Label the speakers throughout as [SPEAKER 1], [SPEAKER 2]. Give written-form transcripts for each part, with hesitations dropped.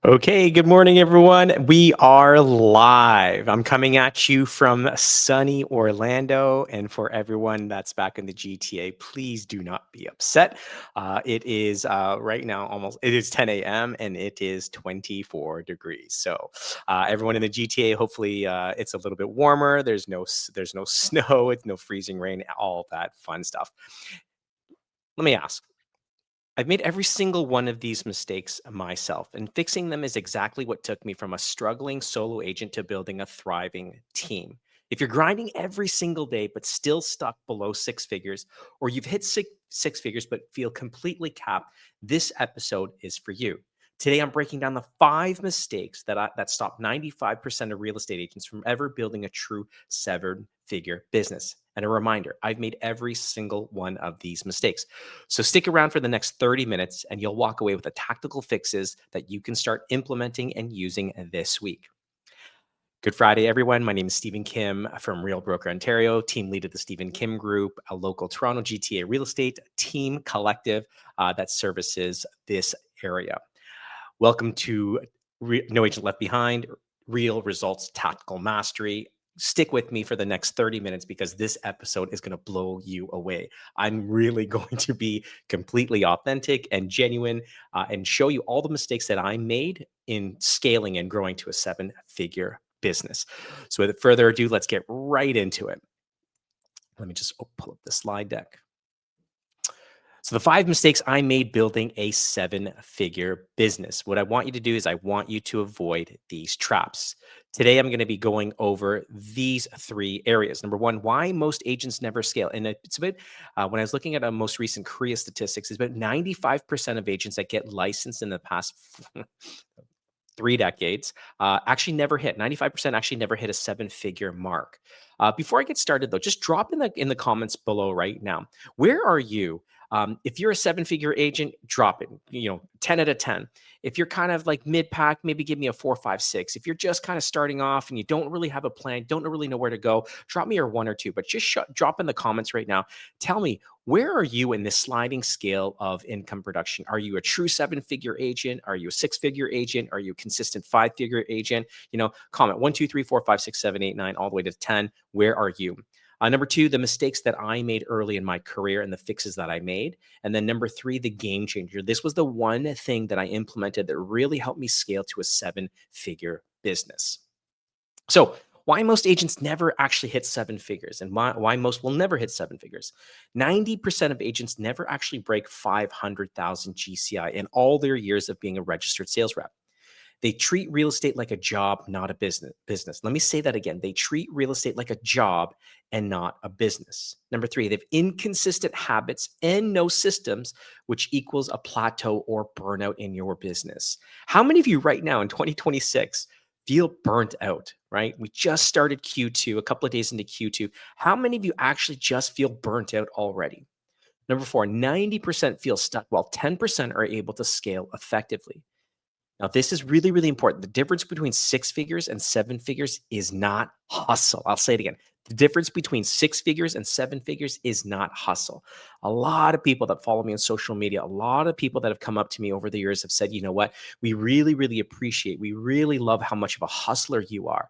[SPEAKER 1] Okay, good morning, everyone. We are live. I'm coming at you from sunny Orlando. And for everyone that's back in the GTA, please do not be upset. It is right now it is 10 a.m. and it is 24 degrees. So everyone in the GTA, hopefully it's a little bit warmer. There's no snow, it's no freezing rain, all that fun stuff. Let me ask. I've made every single one of these mistakes myself, and fixing them is exactly what took me from a struggling solo agent to building a thriving team. If you're grinding every single day but still stuck below six figures, or you've hit six figures but feel completely capped, this episode is for you. Today, I'm breaking down the 5 mistakes that stop 95% of real estate agents from ever building a true seven-figure business. And a reminder, I've made every single one of these mistakes. So stick around for the next 30 minutes and you'll walk away with the tactical fixes that you can start implementing and using this week. Good Friday, everyone. My name is Stephen Kim from Real Broker Ontario, team lead at the Stephen Kim Group, a local Toronto GTA real estate team collective that services this area. Welcome to No Agent Left Behind, Real Results Tactical Mastery. Stick with me for the next 30 minutes because this episode is going to blow you away. I'm really going to be completely authentic and genuine and show you all the mistakes that I made in scaling and growing to a seven-figure business. So without further ado, let's get right into it. Let me just pull up the slide deck. So the 5 mistakes I made building a seven-figure business. What I want you to do is I want you to avoid these traps. Today, I'm going to be going over these 3 areas. Number one, why most agents never scale. And it's a bit, when I was looking at a most recent Korea statistics, it's about 95% of agents that get licensed in the past 3 decades actually never hit 95% actually never hit a seven-figure mark. Before I get started though, just drop in the comments below right now, where are you? If you're a seven-figure agent, drop it, 10 out of 10. If you're kind of like mid-pack, maybe give me a 4, 5, 6. If you're just kind of starting off and you don't really have a plan, don't really know where to go, drop me your 1 or 2, but just drop in the comments right now. Tell me, where are you in this sliding scale of income production? Are you a true seven-figure agent? Are you a six-figure agent? Are you a consistent five-figure agent? Comment 1, 2, 3, 4, 5, 6, 7, 8, 9, all the way to 10. Where are you? Number 2, the mistakes that I made early in my career and the fixes that I made. And then number 3, the game changer. This was the one thing that I implemented that really helped me scale to a seven-figure business. So why most agents never actually hit seven figures and why most will never hit seven figures. 90% of agents never actually break 500,000 GCI in all their years of being a registered sales rep. They treat real estate like a job, not a business. Let me say that again. They treat real estate like a job and not a business. Number 3, they have inconsistent habits and no systems, which equals a plateau or burnout in your business. How many of you right now in 2026 feel burnt out, right? We just started Q2, a couple of days into Q2. How many of you actually just feel burnt out already? Number 4, 90% feel stuck while 10% are able to scale effectively. Now, this is really, really important. The difference between six figures and seven figures is not hustle. I'll say it again. The difference between six figures and seven figures is not hustle. A lot of people that follow me on social media, a lot of people that have come up to me over the years have said, you know what, we really, really appreciate, we really love how much of a hustler you are.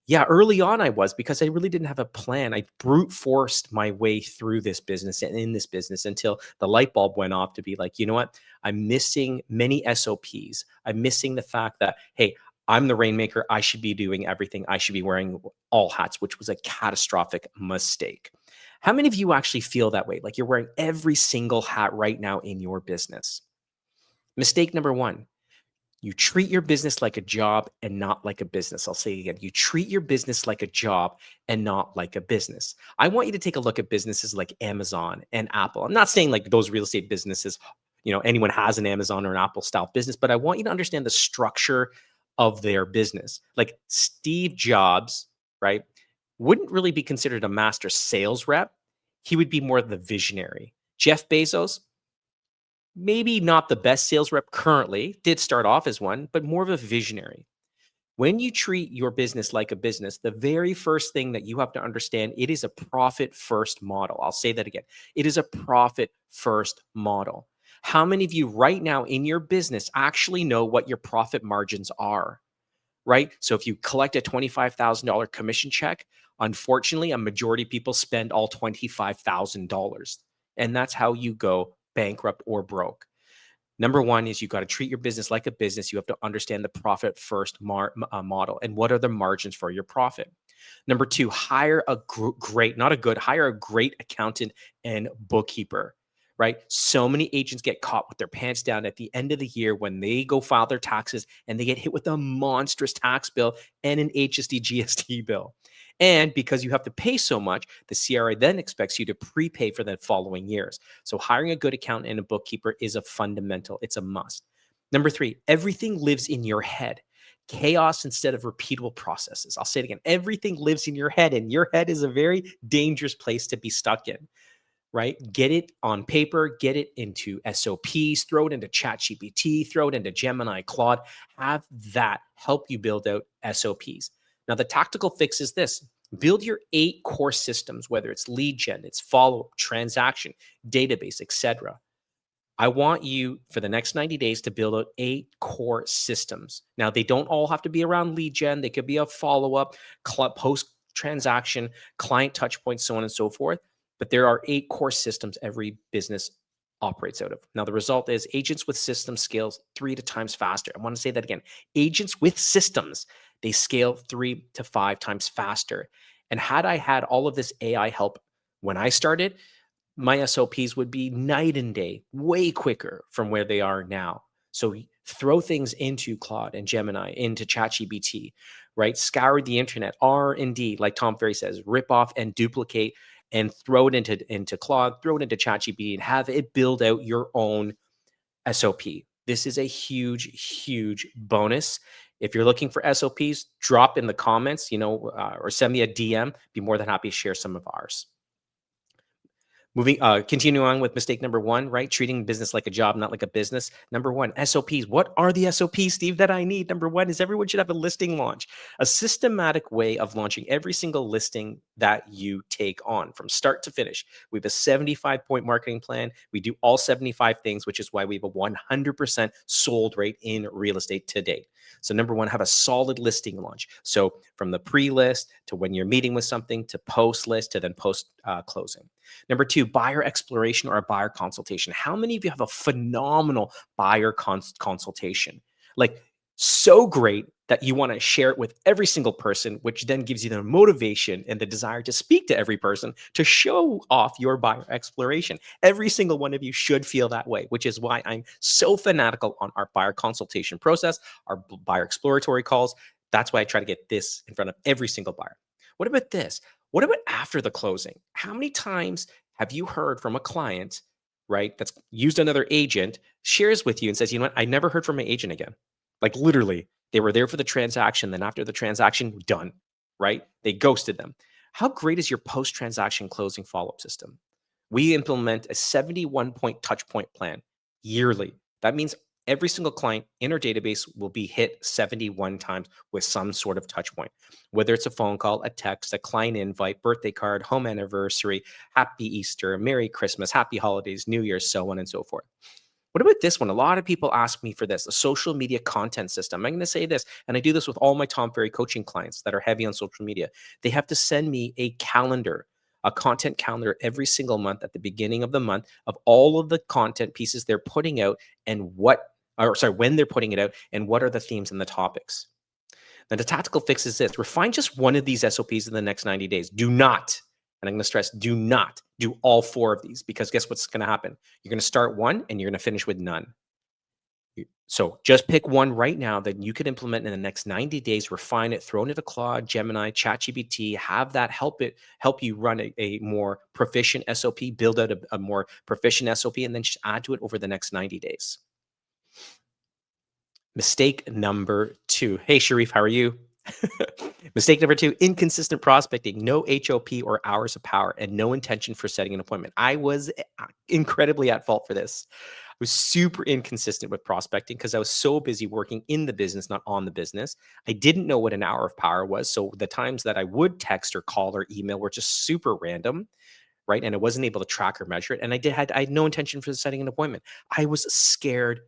[SPEAKER 1] Yeah, early on I was because I really didn't have a plan. I brute forced my way through this business and in this business until the light bulb went off to be like, you know what? I'm missing many SOPs. I'm missing the fact that, hey, I'm the rainmaker. I should be doing everything. I should be wearing all hats, which was a catastrophic mistake. How many of you actually feel that way? Like you're wearing every single hat right now in your business? Mistake number 1, you treat your business like a job and not like a business. I'll say it again. You treat your business like a job and not like a business. I want you to take a look at businesses like Amazon and Apple. I'm not saying like those real estate businesses, anyone has an Amazon or an Apple style business, but I want you to understand the structure of their business. Like Steve Jobs, right, wouldn't really be considered a master sales rep. He would be more the visionary. Jeff Bezos, maybe not the best sales rep currently, did start off as one, but more of a visionary. When you treat your business like a business, the very first thing that you have to understand, it is a profit first model. I'll say that again. It is a profit first model. How many of you right now in your business actually know what your profit margins are? Right? So if you collect a $25,000 commission check, unfortunately, a majority of people spend all $25,000. And that's how you go bankrupt or broke. Number one is you got to treat your business like a business. You have to understand the profit first model and what are the margins for your profit. Number two, hire a great, not a good, hire a great accountant and bookkeeper, right? So many agents get caught with their pants down at the end of the year when they go file their taxes and they get hit with a monstrous tax bill and an HST GST bill. And because you have to pay so much, the CRA then expects you to prepay for the following years. So hiring a good accountant and a bookkeeper is a fundamental, it's a must. Number three, everything lives in your head. Chaos instead of repeatable processes. I'll say it again. Everything lives in your head, and your head is a very dangerous place to be stuck in, right? Get it on paper, get it into SOPs, throw it into ChatGPT, throw it into Gemini, Claude. Have that help you build out SOPs. Now, the tactical fix is this: build your 8 core systems, whether it's lead gen, it's follow up, transaction, database, etc. I want you for the next 90 days to build out 8 core systems. Now, they don't all have to be around lead gen. They could be a follow up, post transaction, client touch points, so on and so forth. But there are 8 core systems every business operates out of. Now, the result is agents with system scales 3 to times faster. I want to say that again. Agents with systems, they scale 3 to 5 times faster. And had I had all of this AI help when I started, my SOPs would be night and day, way quicker from where they are now. So throw things into Claude and Gemini, into ChatGPT, right? Scour the internet, R&D, like Tom Ferry says, rip off and duplicate and throw it into Claude, throw it into ChatGPT and have it build out your own SOP. This is a huge, huge bonus. If you're looking for SOPs, drop in the comments, or send me a DM. Be more than happy to share some of ours. Continuing on with mistake number one, right? Treating business like a job, not like a business. Number one, SOPs. What are the SOPs, Steve, that I need? Number one is everyone should have a listing launch, a systematic way of launching every single listing that you take on from start to finish. We have a 75-point marketing plan. We do all 75 things, which is why we have a 100% sold rate in real estate to date. So number one, have a solid listing launch. So from the pre-list to when you're meeting with something to post-list to then post-closing. Number two, buyer exploration or a buyer consultation. How many of you have a phenomenal buyer consultation? Like so great that you want to share it with every single person, which then gives you the motivation and the desire to speak to every person to show off your buyer exploration. Every single one of you should feel that way, which is why I'm so fanatical on our buyer consultation process, our buyer exploratory calls. That's why I try to get this in front of every single buyer. What about this? What about after the closing? How many times have you heard from a client, right, that's used another agent, shares with you and says, you know what, I never heard from my agent again. Like literally, they were there for the transaction. Then after the transaction, done, right? They ghosted them. How great is your post transaction closing follow up system? We implement a 71-point touch point plan yearly. That means every single client in our database will be hit 71 times with some sort of touch point, whether it's a phone call, a text, a client invite, birthday card, home anniversary, happy Easter, Merry Christmas, happy holidays, New Year's, so on and so forth. What about this one? A lot of people ask me for this, a social media content system. I'm going to say this, and I do this with all my Tom Ferry coaching clients that are heavy on social media. They have to send me a calendar, a content calendar every single month at the beginning of the month of all of the content pieces they're putting out and when they're putting it out and what are the themes and the topics. Now, the tactical fix is this: refine just one of these SOPs in the next 90 days. Do not, and I'm going to stress, do not do all 4 of these because guess what's going to happen? You're going to start one and you're going to finish with none. So just pick one right now that you could implement in the next 90 days, refine it, throw it into Claude, Gemini, ChatGPT, have that help you run a more proficient SOP, build out a more proficient SOP, and then just add to it over the next 90 days. Mistake number 2. Hey, Sharif, how are you? Mistake number 2, inconsistent prospecting, no HOP or hours of power, and no intention for setting an appointment. I was incredibly at fault for this. I was super inconsistent with prospecting because I was so busy working in the business, not on the business. I didn't know what an hour of power was. So the times that I would text or call or email were just super random. right? And I wasn't able to track or measure it. And I had no intention for setting an appointment. I was scared.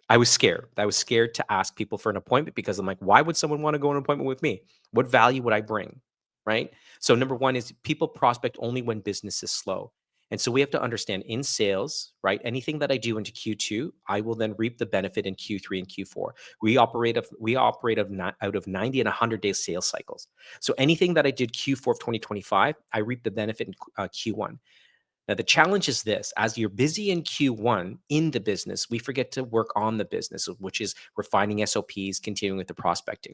[SPEAKER 1] I was scared. I was scared to ask people for an appointment because I'm like, why would someone want to go on an appointment with me? What value would I bring? Right. So, number one is people prospect only when business is slow. And so we have to understand in sales, right? Anything that I do into Q2, I will then reap the benefit in Q3 and Q4. Out of 90 and 100-day sales cycles. So anything that I did Q4 of 2025, I reap the benefit in Q1. Now, the challenge is this: as you're busy in Q1 in the business, we forget to work on the business, which is refining SOPs, continuing with the prospecting.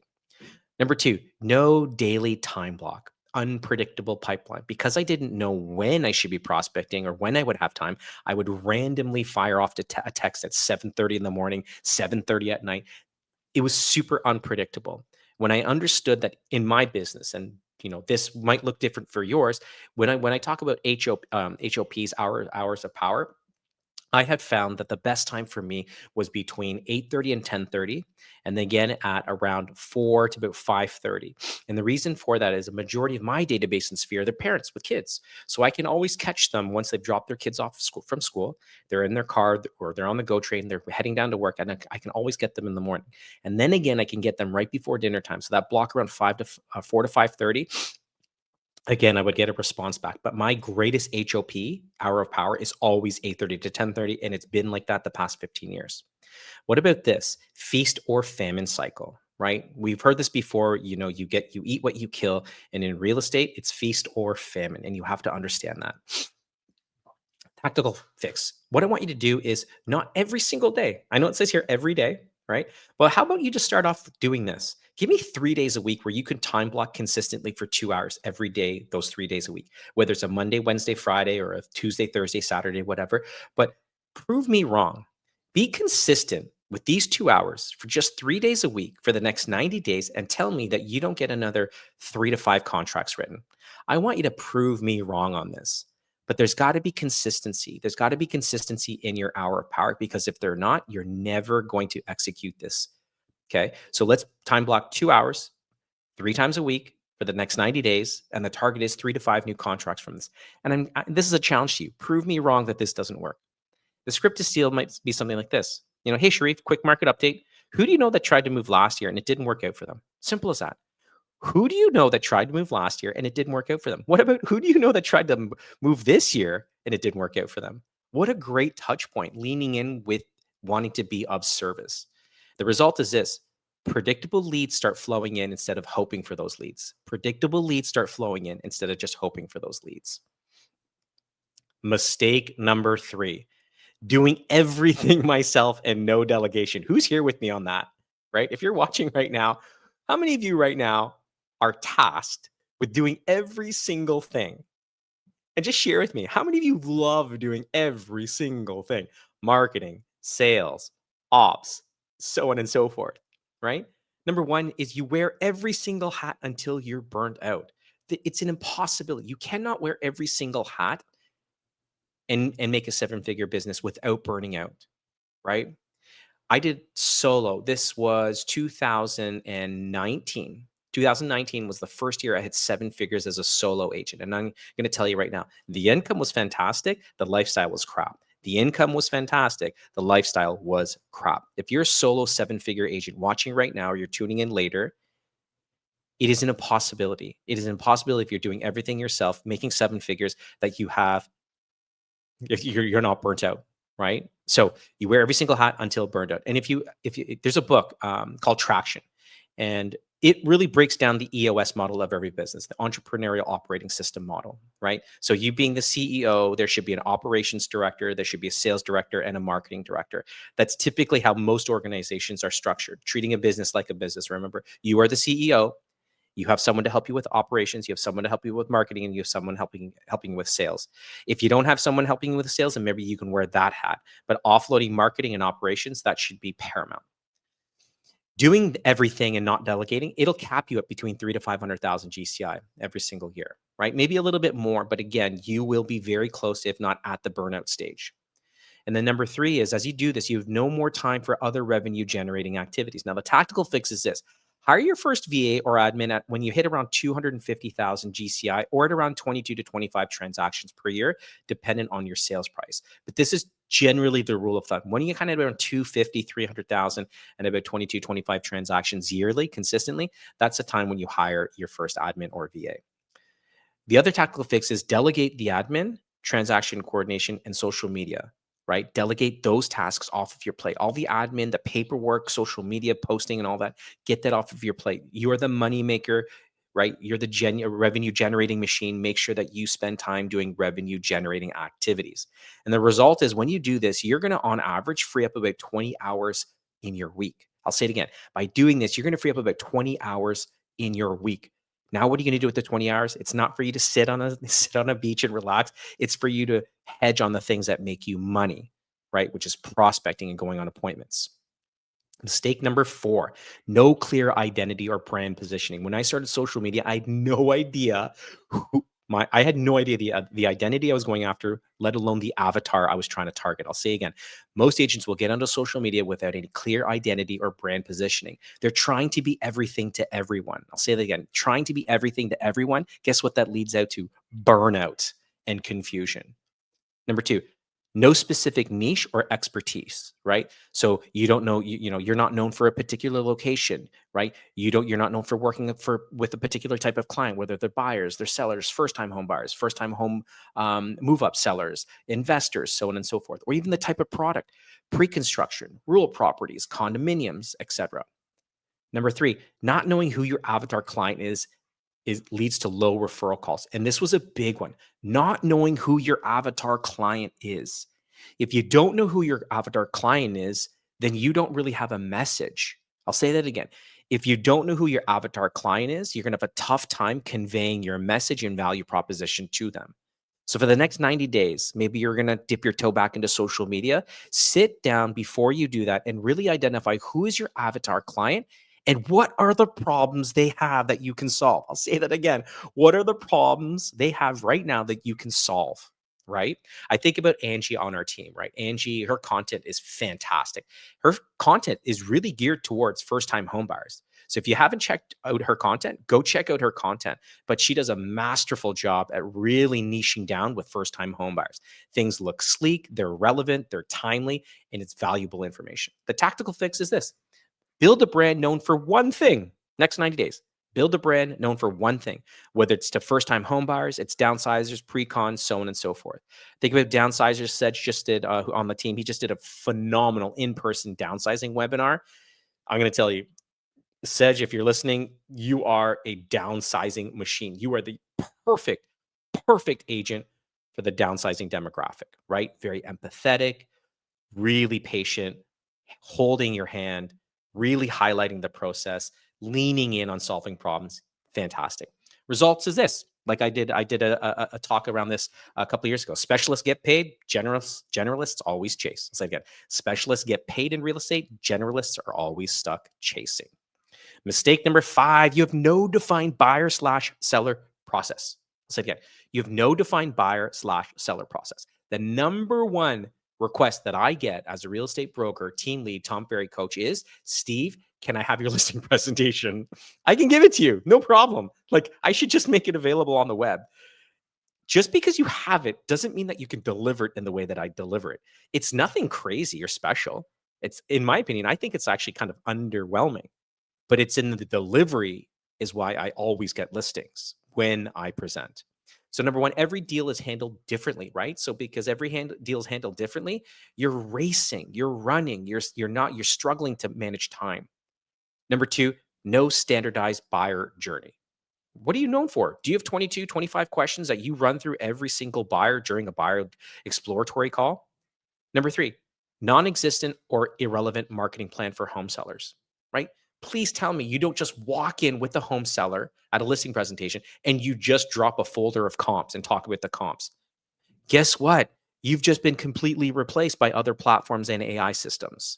[SPEAKER 1] Number two, no daily time block, unpredictable pipeline. Because I didn't know when I should be prospecting or when I would have time, I would randomly fire off a text at 7:30 in the morning, 7:30 at night. It was super unpredictable. When I understood that in my business, and this might look different for yours, when I talk about HOPs, hours of power, I had found that the best time for me was between 8:30 and 10:30, and then again at around 4 to about 5:30. And the reason for that is a majority of my database and sphere, they're parents with kids. So I can always catch them once they've dropped their kids off from school. They're in their car or they're on the go train, they're heading down to work, and I can always get them in the morning. And then again, I can get them right before dinner time. So that block around 4 to 5:30, again, I would get a response back. But my greatest HOP, hour of power, is always 8:30 to 10:30, and it's been like that the past 15 years. What about this feast or famine cycle? Right? We've heard this before. You eat what you kill, and in real estate, it's feast or famine, and you have to understand that. Tactical fix. What I want you to do is not every single day. I know it says here every day, right? But how about you just start off doing this? Give me 3 days a week where you can time block consistently for 2 hours every day, those 3 days a week, whether it's a Monday, Wednesday, Friday, or a Tuesday, Thursday, Saturday, whatever. But prove me wrong. Be consistent with these 2 hours for just 3 days a week for the next 90 days and tell me that you don't get another 3 to 5 contracts written. I want you to prove me wrong on this. But there's got to be consistency. There's got to be consistency in your hour of power because if they're not, you're never going to execute this. Okay. So let's time block 2 hours, 3 times a week for the next 90 days. And the target is 3 to 5 new contracts from this. And this is a challenge to you. Prove me wrong that this doesn't work. The script to steal might be something like this. Hey, Sharif, quick market update. Who do you know that tried to move last year and it didn't work out for them? Simple as that. Who do you know that tried to move last year and it didn't work out for them? What about who do you know that tried to move this year and it didn't work out for them? What a great touch point, leaning in with wanting to be of service. The result is this: predictable leads start flowing in instead of hoping for those leads. Predictable leads start flowing in instead of just hoping for those leads. Mistake number three: doing everything myself and no delegation. Who's here with me on that? Right? If you're watching right now, how many of you right now are tasked with doing every single thing? And just share with me, how many of you love doing every single thing? Marketing, sales, ops, so on and so forth, right? Number one is you wear every single hat until you're burnt out. It's an impossibility. You cannot wear every single hat and make a seven-figure business without burning out, right? I did solo. This was 2019. 2019 was the first year I had seven figures as a solo agent. And I'm going to tell you right now, the income was fantastic. The lifestyle was crap. The income was fantastic. The lifestyle was crap. If you're a solo seven-figure agent watching right now, or you're tuning in later, it is an impossibility. It is an impossibility if you're doing everything yourself, making seven figures, that if you're not burnt out, right? So you wear every single hat until burned out. And if you there's a book called Traction, and it really breaks down the EOS model of every business, the entrepreneurial operating system model, right? So you being the CEO, there should be an operations director, there should be a sales director, and a marketing director. That's typically how most organizations are structured, treating a business like a business. Remember, you are the CEO. You have someone to help you with operations, you have someone to help you with marketing, and you have someone helping you with sales. If you don't have someone helping you with sales, then maybe you can wear that hat. But offloading marketing and operations, that should be paramount. Doing everything and not delegating, it'll cap you at between 3 to 500,000 GCI every single year, right? Maybe a little bit more, but again, you will be very close, if not at the burnout stage. And then number three is, as you do this, you have no more time for other revenue generating activities. Now, the tactical fix is this: Hire your first VA or admin at when you hit around 250,000 GCI or at around 22 to 25 transactions per year, dependent on your sales price. But this is generally the rule of thumb. When you kind of around 250, 300,000 and about 22, 25 transactions yearly consistently, that's the time when you hire your first admin or VA. The other tactical fix is delegate the admin, transaction coordination, and social media, right? Delegate those tasks off of your plate. All the admin, the paperwork, social media posting, and all that, get that off of your plate. You are the money maker, right? You're the revenue generating machine. Make sure that you spend time doing revenue generating activities. And the result is when you do this, you're going to, on average, free up about 20 hours in your week. I'll say it again. By doing this, you're going to free up about 20 hours in your week. Now, what are you going to do with the 20 hours? It's not for you to sit on a sit on a beach and relax. It's for you to hedge on the things that make you money, right? Which is prospecting and going on appointments. Mistake number 4, no clear identity or brand positioning. When I started social media, I had no idea I had no idea the identity I was going after, let alone the avatar I was trying to target. I'll say again, most agents will get onto social media without any clear identity or brand positioning. They're trying to be everything to everyone. I'll say that again, trying to be everything to everyone. Guess what that leads out to? Burnout and confusion. Number 2, no specific niche or expertise, right? So you don't know, you're not known for a particular location, right? You're not known for working with a particular type of client, whether they're buyers, they're sellers, first-time home buyers, first-time home move-up sellers, investors, so on and so forth, or even the type of product, pre-construction, rural properties, condominiums, etc. Number 3, not knowing who your avatar client is leads to low referral calls. And this was a big one. Not knowing who your avatar client is. If you don't know who your avatar client is, then you don't really have a message. I'll say that again. If you don't know who your avatar client is, you're going to have a tough time conveying your message and value proposition to them. So for the next 90 days, maybe you're going to dip your toe back into social media. Sit down before you do that and really identify who is your avatar client and what are the problems they have that you can solve. I'll say that again. What are the problems they have right now that you can solve? Right. I think about Angie on our team, right? Angie, her content is fantastic. Her content is really geared towards first time homebuyers. So if you haven't checked out her content, go check out her content. But she does a masterful job at really niching down with first time homebuyers. Things look sleek, they're relevant, they're timely, and it's valuable information. The tactical fix is this: build a brand known for one thing. Next 90 days. Build a brand known for one thing, whether it's to first time home buyers, it's downsizers, pre-cons, so on and so forth. Think about downsizers. Sedge just did on the team. He just did a phenomenal in-person downsizing webinar. I'm going to tell you, Sedge, if you're listening, you are a downsizing machine. You are the perfect, perfect agent for the downsizing demographic, right? Very empathetic, really patient, holding your hand, really highlighting the process, leaning in on solving problems. Fantastic. Results is this. Like I did a talk around this a couple of years ago. Specialists get paid, generalists always chase. So again, specialists get paid in real estate, generalists are always stuck chasing. Mistake number 5, you have no defined buyer slash seller process. I'll say it again. You have no defined buyer slash seller process. The number one request that I get as a real estate broker, team lead, Tom Ferry coach is, Steve, can I have your listing presentation? I can give it to you. No problem. Like, I should just make it available on the web. Just because you have it doesn't mean that you can deliver it in the way that I deliver it. It's nothing crazy or special. It's, in my opinion, I think it's actually kind of underwhelming, but it's in the delivery is why I always get listings when I present. So number 1, every deal is handled differently, right? So because every deal is handled differently, you're racing, you're running, you're struggling to manage time. Number 2, no standardized buyer journey. What are you known for? Do you have 22, 25 questions that you run through every single buyer during a buyer exploratory call? Number 3, non-existent or irrelevant marketing plan for home sellers, right? Please tell me you don't just walk in with the home seller at a listing presentation and you just drop a folder of comps and talk about the comps. Guess what? You've just been completely replaced by other platforms and AI systems,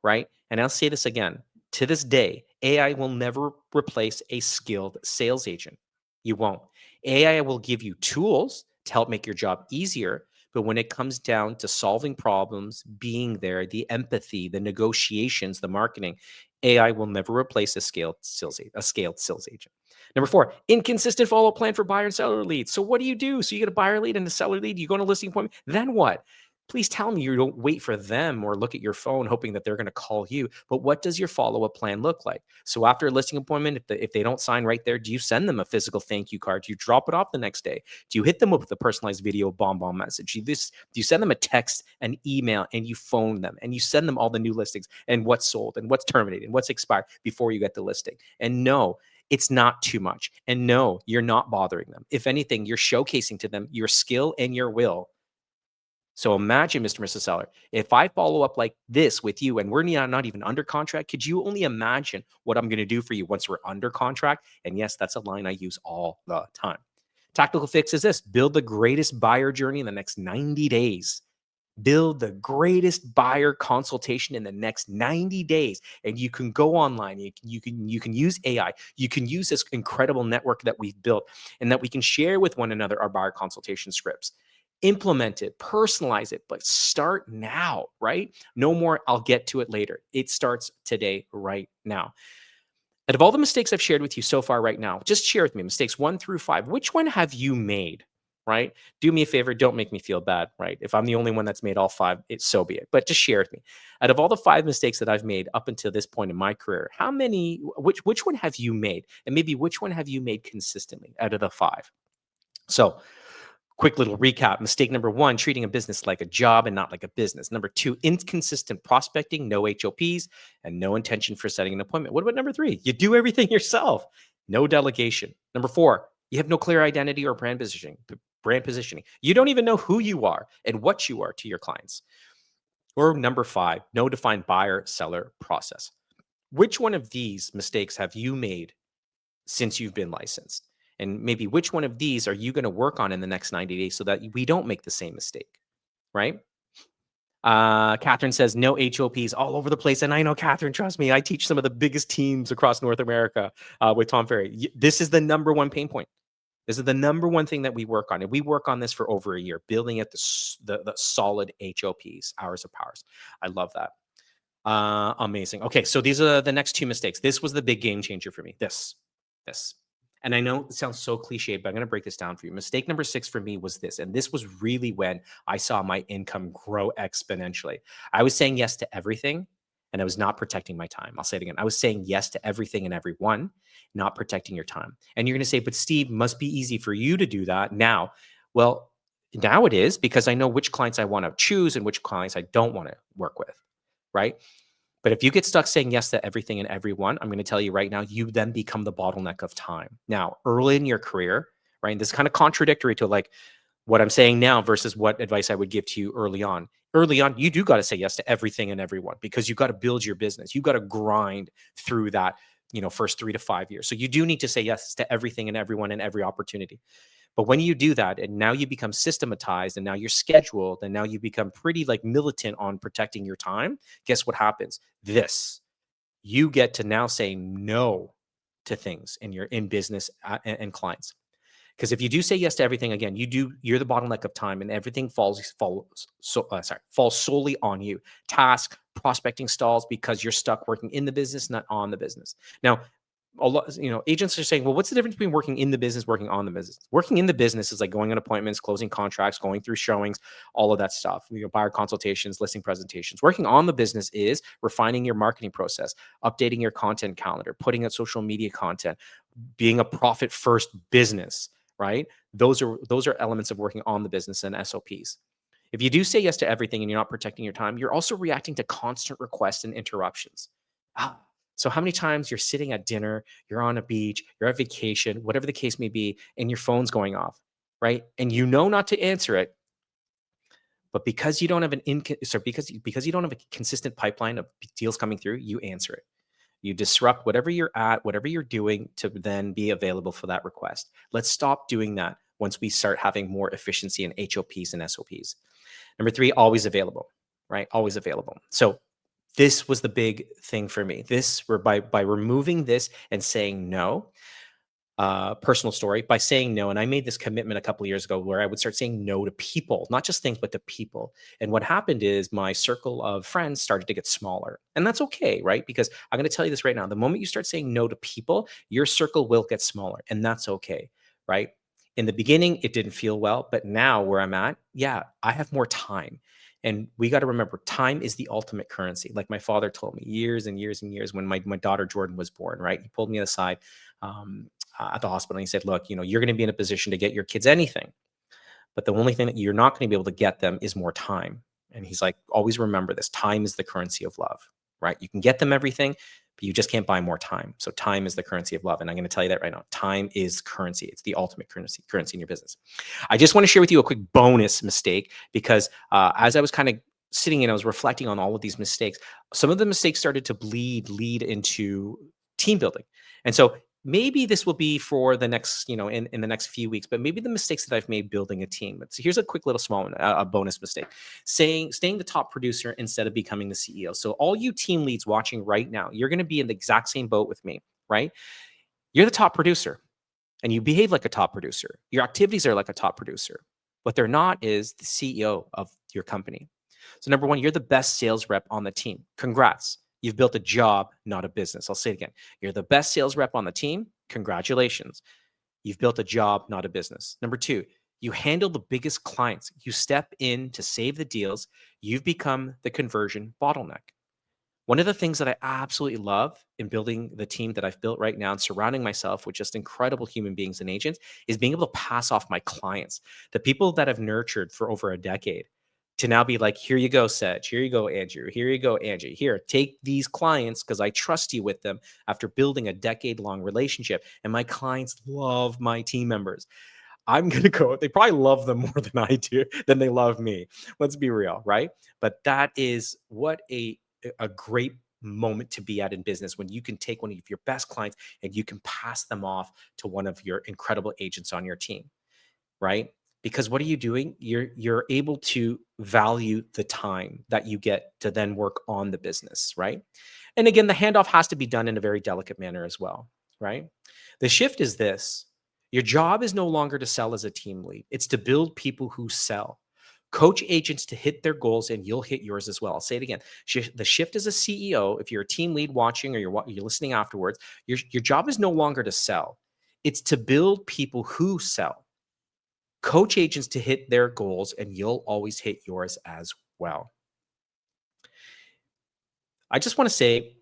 [SPEAKER 1] right? And I'll say this again. To this day, AI will never replace a skilled sales agent. You won't. AI will give you tools to help make your job easier, But when it comes down to solving problems, being there, the empathy, the negotiations, the marketing, AI will never replace a scaled sales agent. Number four, inconsistent follow plan for buyer and seller leads. So what do you do? So you get a buyer lead and a seller lead. You go on a listing appointment. Then what? Please tell me you don't wait for them or look at your phone hoping that they're going to call you. But what does your follow-up plan look like? So after a listing appointment, if they don't sign right there, do you send them a physical thank you card? Do you drop it off the next day? Do you hit them up with a personalized video bomb message? Do you send them a text, an email, and you phone them and you send them all the new listings and what's sold and what's terminated and what's expired before you get the listing? And no, it's not too much. And no, you're not bothering them. If anything, you're showcasing to them your skill and your will. So imagine, Mr. and Mrs. Seller, if I follow up like this with you and we're not even under contract, could you only imagine what I'm going to do for you once we're under contract? And yes, that's a line I use all the time. Tactical fix is this: build the greatest buyer journey in the next 90 days. Build the greatest buyer consultation in the next 90 days. And you can go online, you can use AI, you can use this incredible network that we've built and that we can share with one another our buyer consultation scripts. Implement it, personalize it, but start now, right? No more, I'll get to it later. It starts today, right now. Out of all the mistakes I've shared with you so far right now, just share with me mistakes 1 through 5. Which one have you made? Right? Do me a favor. Don't make me feel bad. Right? If I'm the only one that's made all 5, so be it. But just share with me. Out of all the 5 mistakes that I've made up until this point in my career, how many? Which one have you made? And maybe which one have you made consistently out of the 5? So quick little recap. Mistake number 1, treating a business like a job and not like a business. Number 2, inconsistent prospecting, no HOPs, and no intention for setting an appointment. What about number 3? You do everything yourself, no delegation. Number 4, you have no clear identity or brand positioning. You don't even know who you are and what you are to your clients. Or number 5, no defined buyer seller process. Which one of these mistakes have you made since you've been licensed? And maybe which one of these are you going to work on in the next 90 days so that we don't make the same mistake, right? Catherine says no HOPs all over the place. And I know, Catherine, trust me, I teach some of the biggest teams across North America with Tom Ferry. This is the number one pain point. This is the number one thing that we work on. And we work on this for over a year, building at the solid HOPs, hours of powers. I love that. Amazing. Okay, so these are the next 2 mistakes. This was the big game changer for me. This. And I know it sounds so cliche, but I'm going to break this down for you. Mistake number 6 for me was this. And this was really when I saw my income grow exponentially. I was saying yes to everything and I was not protecting my time. I'll say it again. I was saying yes to everything and everyone, not protecting your time. And you're going to say, but Steve, must be easy for you to do that now. Well, now it is, because I know which clients I want to choose and which clients I don't want to work with, right? But if you get stuck saying yes to everything and everyone, I'm going to tell you right now, you then become the bottleneck of time. Now, early in your career, right? And this is kind of contradictory to like what I'm saying now versus what advice I would give to you early on. Early on, you do got to say yes to everything and everyone because you got to build your business. You got to grind through that, first 3 to 5 years. So you do need to say yes to everything and everyone and every opportunity. But when you do that, and now you become systematized, and now you're scheduled, and now you become pretty like militant on protecting your time, guess what happens? You get to now say no to things in your in business and clients. Because if you do say yes to everything, again, you're the bottleneck of time, and everything falls solely on you. Task prospecting stalls because you're stuck working in the business, not on the business. Now, a lot, agents are saying, well, what's the difference between working in the business, working on the business? Working in the business is like going on appointments, closing contracts, going through showings, all of that stuff. Buyer consultations, listing presentations. Working on the business is refining your marketing process, updating your content calendar, putting out social media content, being a profit first business, right? Those are elements of working on the business and SOPs. If you do say yes to everything and you're not protecting your time, you're also reacting to constant requests and interruptions. So how many times you're sitting at dinner, you're on a beach, you're at vacation, whatever the case may be, and your phone's going off, right? And you know not to answer it, but because you don't have because you don't have a consistent pipeline of deals coming through, you answer it. You disrupt whatever you're at, whatever you're doing to then be available for that request. Let's stop doing that once we start having more efficiency in HOPs and SOPs. Number 3, always available, right? Always available. So this was the big thing for me. By removing this and saying no, personal story by saying no. And I made this commitment a couple of years ago where I would start saying no to people, not just things, but to people. And what happened is my circle of friends started to get smaller. And that's okay, right? Because I'm going to tell you this right now. The moment you start saying no to people, your circle will get smaller. And that's okay, right? In the beginning, it didn't feel well. But now where I'm at, yeah, I have more time. And we got to remember, time is the ultimate currency. Like my father told me years and years and years when my daughter Jordan was born, right? He pulled me aside. Um, at the hospital. And he said, look, you're going to be in a position to get your kids anything, but the only thing that you're not going to be able to get them is more time. And he's like, always remember this: time is the currency of love, right? You can get them everything, but you just can't buy more time. So time is the currency of love. And I'm going to tell you that right now. Time is currency. It's the ultimate currency in your business. I just want to share with you a quick bonus mistake because as I was kind of sitting and I was reflecting on all of these mistakes, some of the mistakes started to lead into team building. And so maybe this will be for the next, in the next few weeks, but maybe the mistakes that I've made building a team. So here's a quick little small one, a bonus mistake: staying the top producer instead of becoming the CEO. So all you team leads watching right now, you're going to be in the exact same boat with me, right? You're the top producer and you behave like a top producer. Your activities are like a top producer. What they're not is the CEO of your company. So number one, you're the best sales rep on the team. Congrats. You've built a job, not a business. I'll say it again. You're the best sales rep on the team. Congratulations. You've built a job, not a business. Number two, you handle the biggest clients. You step in to save the deals. You've become the conversion bottleneck. One of the things that I absolutely love in building the team that I've built right now and surrounding myself with just incredible human beings and agents is being able to pass off my clients, the people that I've nurtured for over a decade, to now be like, here you go, Sedge. Here you go, Andrew. Here you go, Angie. Here, take these clients because I trust you with them after building a decade-long relationship. And my clients love my team members. I'm going to go, they probably love them more than I do, than they love me. Let's be real, right? But that is what a great moment to be at in business, when you can take one of your best clients and you can pass them off to one of your incredible agents on your team, right? Because what are you doing? You're able to value the time that you get to then work on the business, right? And again, the handoff has to be done in a very delicate manner as well, right? The shift is this: your job is no longer to sell as a team lead, it's to build people who sell. Coach agents to hit their goals, and you'll hit yours as well. I'll say it again. The shift as a CEO, if you're a team lead watching or you're listening afterwards, your job is no longer to sell. It's to build people who sell. Coach agents to hit their goals, and you'll always hit yours as well. I just want to say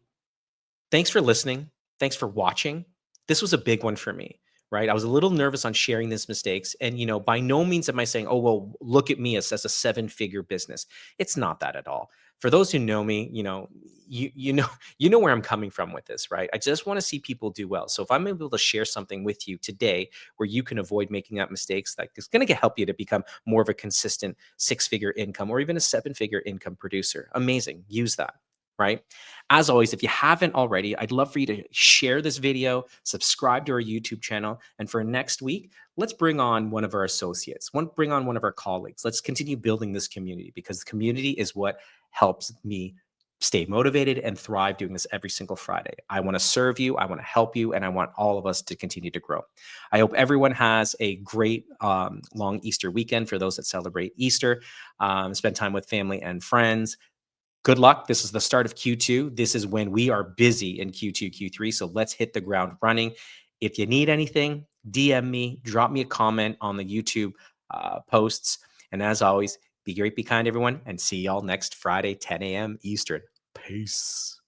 [SPEAKER 1] thanks for listening. Thanks for watching. This was a big one for me, right? I was a little nervous on sharing these mistakes. And, by no means am I saying, oh, well, look at me as a seven-figure business. It's not that at all. For those who know me, you know where I'm coming from with this, right? I just want to see people do well. So if I'm able to share something with you today where you can avoid making that mistakes, that is going to help you to become more of a consistent six-figure income or even a seven-figure income producer. Amazing. Use that. Right? As always, if you haven't already, I'd love for you to share this video, subscribe to our YouTube channel, and for next week, let's bring on one of our associates, bring on one of our colleagues. Let's continue building this community, because the community is what helps me stay motivated and thrive doing this every single Friday. I want to serve you, I want to help you, and I want all of us to continue to grow. I hope everyone has a great long Easter weekend for those that celebrate Easter. Spend time with family and friends. Good luck. This is the start of Q2. This is when we are busy in Q2, Q3. So let's hit the ground running. If you need anything, DM me, drop me a comment on the YouTube posts. And as always, be great, be kind, everyone, and see y'all next Friday, 10 a.m. Eastern. Peace.